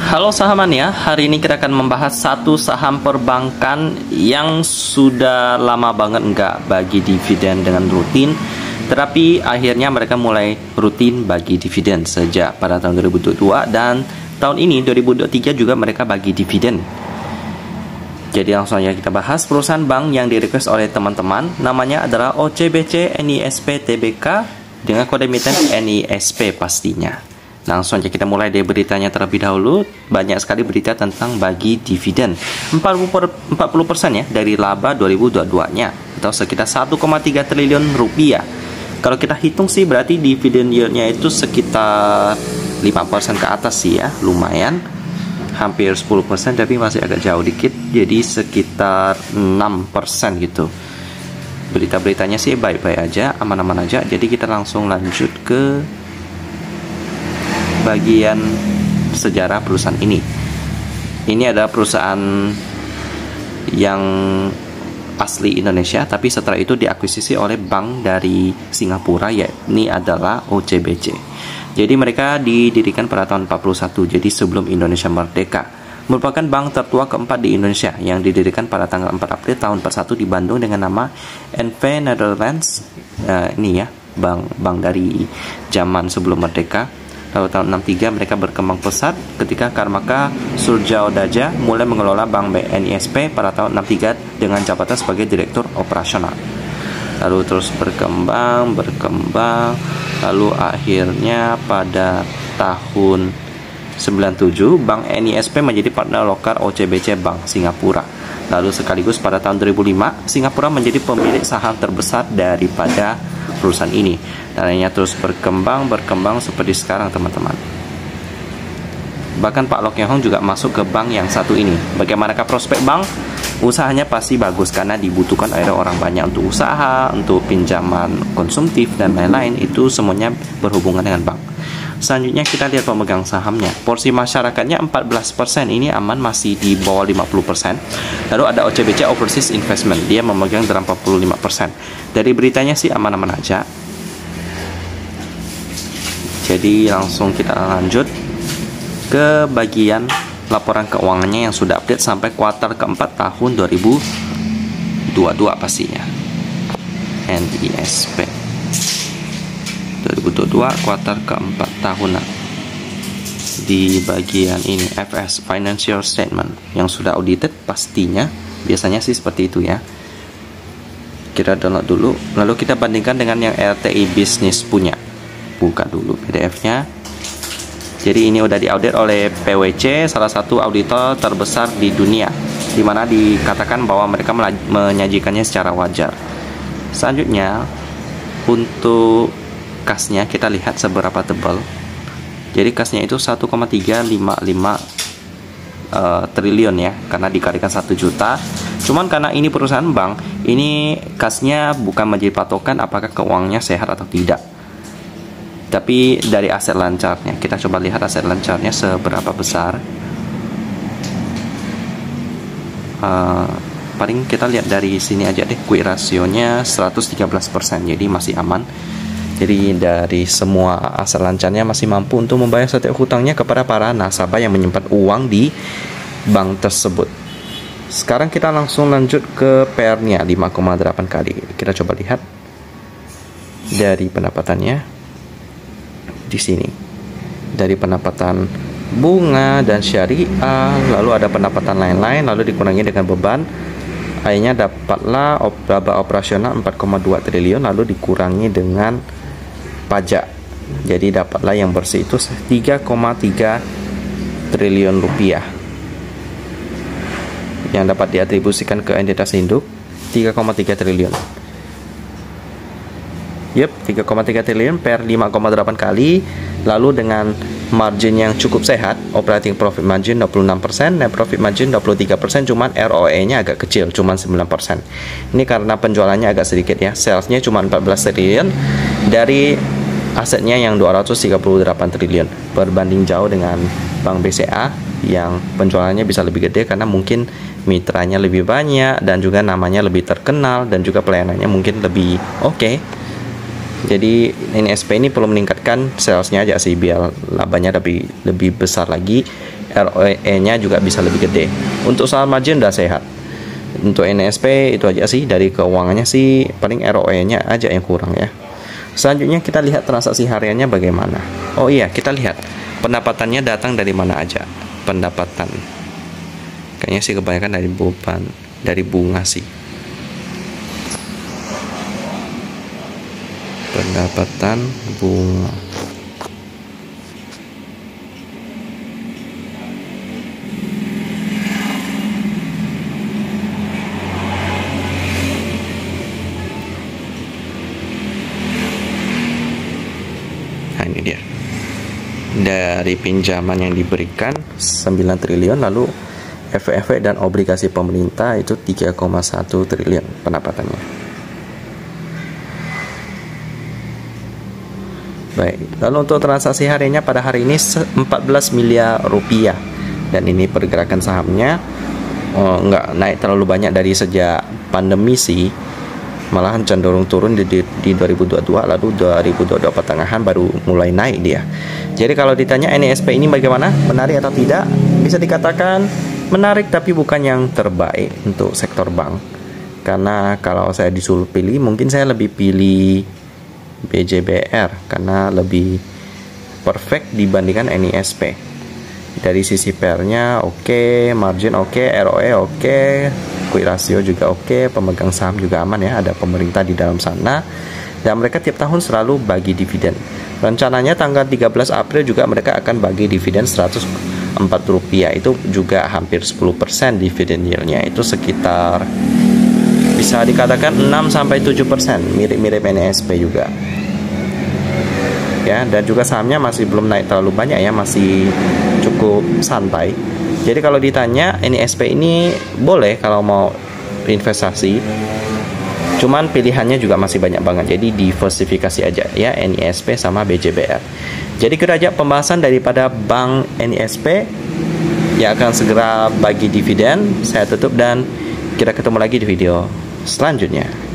Halo sahamania, hari ini kita akan membahas satu saham perbankan yang sudah lama banget nggak bagi dividen dengan rutin, tetapi akhirnya mereka mulai rutin bagi dividen sejak pada tahun 2022 dan tahun ini 2023 juga mereka bagi dividen. Jadi langsung aja kita bahas perusahaan bank yang di request oleh teman-teman. Namanya adalah OCBC NISP Tbk dengan kode emiten NISP pastinya. Langsung aja kita mulai dari beritanya terlebih dahulu. Banyak sekali berita tentang bagi dividen 40% ya dari laba 2022-nya atau sekitar 1,3 triliun rupiah. Kalau kita hitung sih berarti dividen yield-nya itu sekitar 5% ke atas sih ya, lumayan. Hampir 10% tapi masih agak jauh dikit, jadi sekitar 6% gitu. Berita-beritanya sih baik-baik aja, aman-aman aja. Jadi kita langsung lanjut ke bagian sejarah perusahaan ini. Ini adalah perusahaan yang asli Indonesia, tapi setelah itu diakuisisi oleh bank dari Singapura, yakni adalah OCBC. Jadi mereka didirikan pada tahun 41, jadi sebelum Indonesia merdeka. Merupakan bank tertua keempat di Indonesia yang didirikan pada tanggal 4 April tahun 41 di Bandung dengan nama NV Netherlands. Ini ya, bank dari zaman sebelum merdeka. Lalu tahun 63 mereka berkembang pesat ketika Karmaka Surjaodaja mulai mengelola bank NISP pada tahun 63 dengan jabatan sebagai direktur operasional. Lalu terus berkembang, lalu akhirnya pada tahun 97 bank NISP menjadi partner lokal OCBC Bank Singapura. Lalu sekaligus pada tahun 2005 Singapura menjadi pemilik saham terbesar daripada perusahaan ini. Dan akhirnya terus berkembang seperti sekarang teman-teman. Bahkan Pak Loh Keng Hong juga masuk ke bank yang satu ini. Bagaimanakah prospek bank? Usahanya pasti bagus karena dibutuhkan oleh orang banyak untuk usaha, untuk pinjaman konsumtif dan lain-lain. Itu semuanya berhubungan dengan bank. Selanjutnya kita lihat pemegang sahamnya. Porsi masyarakatnya 14%, ini aman, masih di bawah 50%. Lalu ada OCBC Overseas Investment, dia memegang 85%. Dari beritanya sih aman-aman aja. Jadi langsung kita lanjut ke bagian laporan keuangannya yang sudah update sampai kuartal keempat tahun 2022 pastinya. NISP 2022 kuartal keempat tahunan. Di bagian ini FS Financial Statement yang sudah audited pastinya, biasanya sih seperti itu ya. Kita download dulu, lalu kita bandingkan dengan yang RTI Business punya. Buka dulu PDF-nya. Jadi ini udah diaudit oleh PwC, salah satu auditor terbesar di dunia, di mana dikatakan bahwa mereka menyajikannya secara wajar. Selanjutnya untuk kasnya kita lihat seberapa tebal. Jadi kasnya itu 1,355 triliun ya, karena dikalikan 1 juta. Cuman karena ini perusahaan bank, ini kasnya bukan menjadi patokan apakah keuangannya sehat atau tidak. Tapi dari aset lancarnya, kita coba lihat aset lancarnya seberapa besar. Paling kita lihat dari sini aja deh, quick rasionya 113%, jadi masih aman. Jadi dari semua aset lancarnya masih mampu untuk membayar setiap hutangnya kepada para nasabah yang menyimpan uang di bank tersebut. Sekarang kita langsung lanjut ke PR-nya 5,8 kali. Kita coba lihat dari pendapatannya di sini. Dari pendapatan bunga dan syariah, lalu ada pendapatan lain-lain, lalu dikurangi dengan beban. Akhirnya dapatlah laba operasional 4,2 triliun lalu dikurangi dengan pajak. Jadi dapatlah yang bersih itu 3,3 triliun rupiah yang dapat diatribusikan ke entitas induk 3,3 triliun. 3,3 triliun per 5,8 kali. Lalu dengan margin yang cukup sehat, operating profit margin 26%, net profit margin 23%, cuman ROE-nya agak kecil, cuman 9%. Ini karena penjualannya agak sedikit ya. Salesnya cuma 14 triliun dari asetnya yang 238 triliun. Berbanding jauh dengan Bank BCA yang penjualannya bisa lebih gede karena mungkin mitranya lebih banyak dan juga namanya lebih terkenal dan juga pelayanannya mungkin lebih oke. Jadi NISP ini perlu meningkatkan salesnya aja sih biar labanya lebih besar lagi. ROE-nya juga bisa lebih gede. Untuk soal margin udah sehat. Untuk NSP itu aja sih, dari keuangannya sih paling ROE-nya aja yang kurang ya. Selanjutnya kita lihat transaksi hariannya bagaimana. Oh iya, kita lihat pendapatannya datang dari mana aja. Pendapatan kayaknya sih kebanyakan dari bunga sih. Pendapatan bunga. Nah, ini dia. Dari pinjaman yang diberikan 9 triliun, lalu efek-efek dan obligasi pemerintah itu 3,1 triliun pendapatannya. Baik, lalu untuk transaksi harinya pada hari ini 14 miliar rupiah, dan ini pergerakan sahamnya nggak naik terlalu banyak dari sejak pandemi sih, malahan cenderung turun di 2022, lalu 2022 pertengahan baru mulai naik dia. Jadi kalau ditanya NISP ini bagaimana, menarik atau tidak, bisa dikatakan menarik tapi bukan yang terbaik untuk sektor bank. Karena kalau saya disuruh pilih, mungkin saya lebih pilih BJBR karena lebih perfect dibandingkan NISP. Dari sisi PR-nya oke, margin oke, ROE oke, quick ratio juga oke, pemegang saham juga aman ya, ada pemerintah di dalam sana, dan mereka tiap tahun selalu bagi dividen. Rencananya tanggal 13 April juga mereka akan bagi dividen 104 rupiah, itu juga hampir 10% dividen yield-nya, itu sekitar bisa dikatakan 6-7%, mirip-mirip NISP juga. Ya, dan juga sahamnya masih belum naik terlalu banyak ya, masih cukup santai. Jadi kalau ditanya NISP ini boleh kalau mau investasi, cuman pilihannya juga masih banyak banget, jadi diversifikasi aja ya, NISP sama BJBR. Jadi kita aja pembahasan daripada bank NISP yang akan segera bagi dividen. Saya tutup dan kita ketemu lagi di video selanjutnya.